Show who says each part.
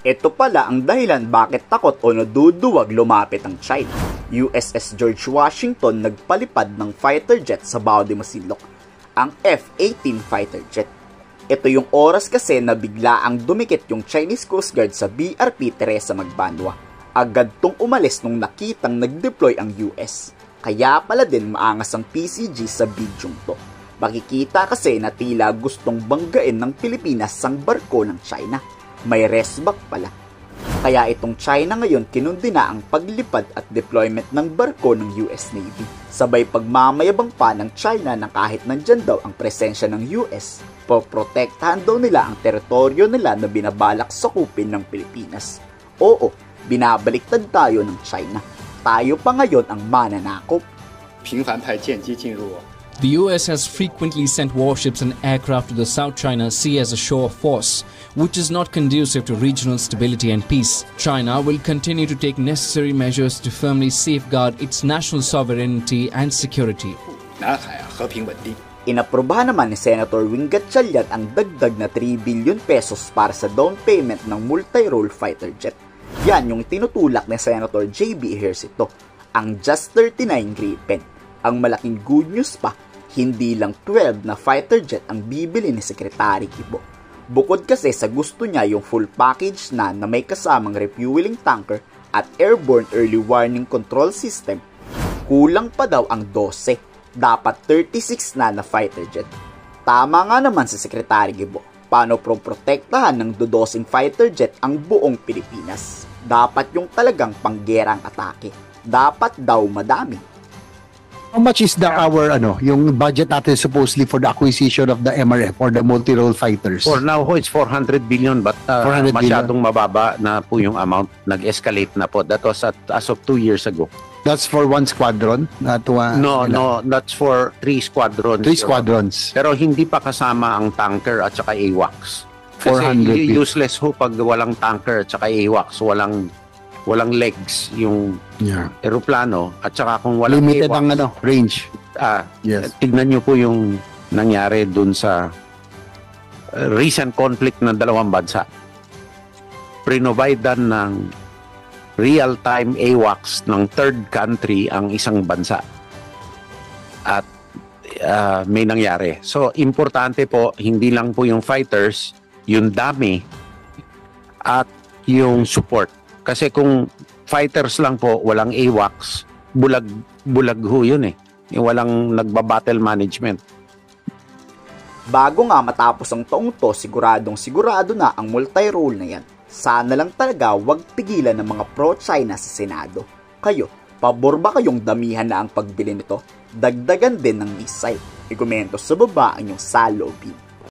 Speaker 1: Ito pala ang dahilan bakit takot o naduduwag lumapit ang China. USS George Washington nagpalipad ng fighter jet sa Bao de Masinloc, ang F-18 fighter jet. Ito yung oras kasi na bigla ang dumikit yung Chinese Coast Guard sa BRP Teresa Magbanwa. Agad tong umalis nung nakitang nag-deploy ang US. Kaya pala din maangas ang PCG sa bidyong to. Makikita kasi na tila gustong banggain ng Pilipinas ang barko ng China. May resback pala. Kaya itong China ngayon kinundi na ang paglipad at deployment ng barko ng US Navy. Sabay pagmamayabang pa ng China na kahit nandyan daw ang presensya ng US, poprotektahan daw nila ang teritoryo nila na binabalak sakupin ng Pilipinas. Oo, binabaliktad tayo ng China. Tayo pa ngayon ang mananakop.
Speaker 2: The US has frequently sent warships and aircraft to the South China Sea as a show of force, which is not conducive to regional stability and peace. China will continue to take necessary measures to firmly safeguard its national sovereignty and security.
Speaker 1: Inaprubahan naman ni Senator Wing Gatchalian ang dagdag na 3 billion pesos para sa down payment ng multi-role fighter jet. Yan yung tinutulak ni Senator J.B. Ejercito, ang Just 39 Gripen. Ang malaking good news pa, hindi lang 12 na fighter jet ang bibili ni Secretary Kibo. Bukod kasi sa gusto niya yung full package na may kasamang refueling tanker at airborne early warning control system, kulang pa daw ang 12. Dapat 36 na fighter jet. Tama nga naman si Secretary Kibo. Paano protektahan ng dodosing fighter jet ang buong Pilipinas? Dapat yung talagang panggerang atake. Dapat daw madami.
Speaker 3: How much is yung budget natin supposedly for the acquisition of the MRF or the multi-role fighters?
Speaker 4: For now it's 400 billion but
Speaker 3: 400
Speaker 4: masyadong mababa na po yung amount. Nag-escalate na po. That was as of 2 years ago.
Speaker 3: That's for one squadron?
Speaker 4: No, that's for 3 squadrons.
Speaker 3: 3 squadrons.
Speaker 4: Pero hindi pa kasama ang tanker at saka AWACS.
Speaker 3: 400
Speaker 4: Kasi useless ho pag walang tanker at saka AWACS, walang legs yung eroplano at saka kung walang
Speaker 3: limited
Speaker 4: AWACS,
Speaker 3: ang range.
Speaker 4: Yes. Tignan nyo po yung nangyari dun sa recent conflict ng dalawang bansa. Prinovidean ng real-time AWACS ng third country ang isang bansa. At may nangyari. So, importante po, hindi lang po yung fighters, yung dami, at yung support. Kasi kung fighters lang po, walang AWACS, bulag ho yun eh. Walang nagbabattle management.
Speaker 1: Bago nga matapos ang taong to, sigurado na ang multi-role na yan. Sana lang talaga wag pigilan ng mga pro-China sa Senado. Kayo, pabor ba kayong damihan na ang pagbili nito? Dagdagan din ng missile. I-komento sa baba ang inyong saloobin.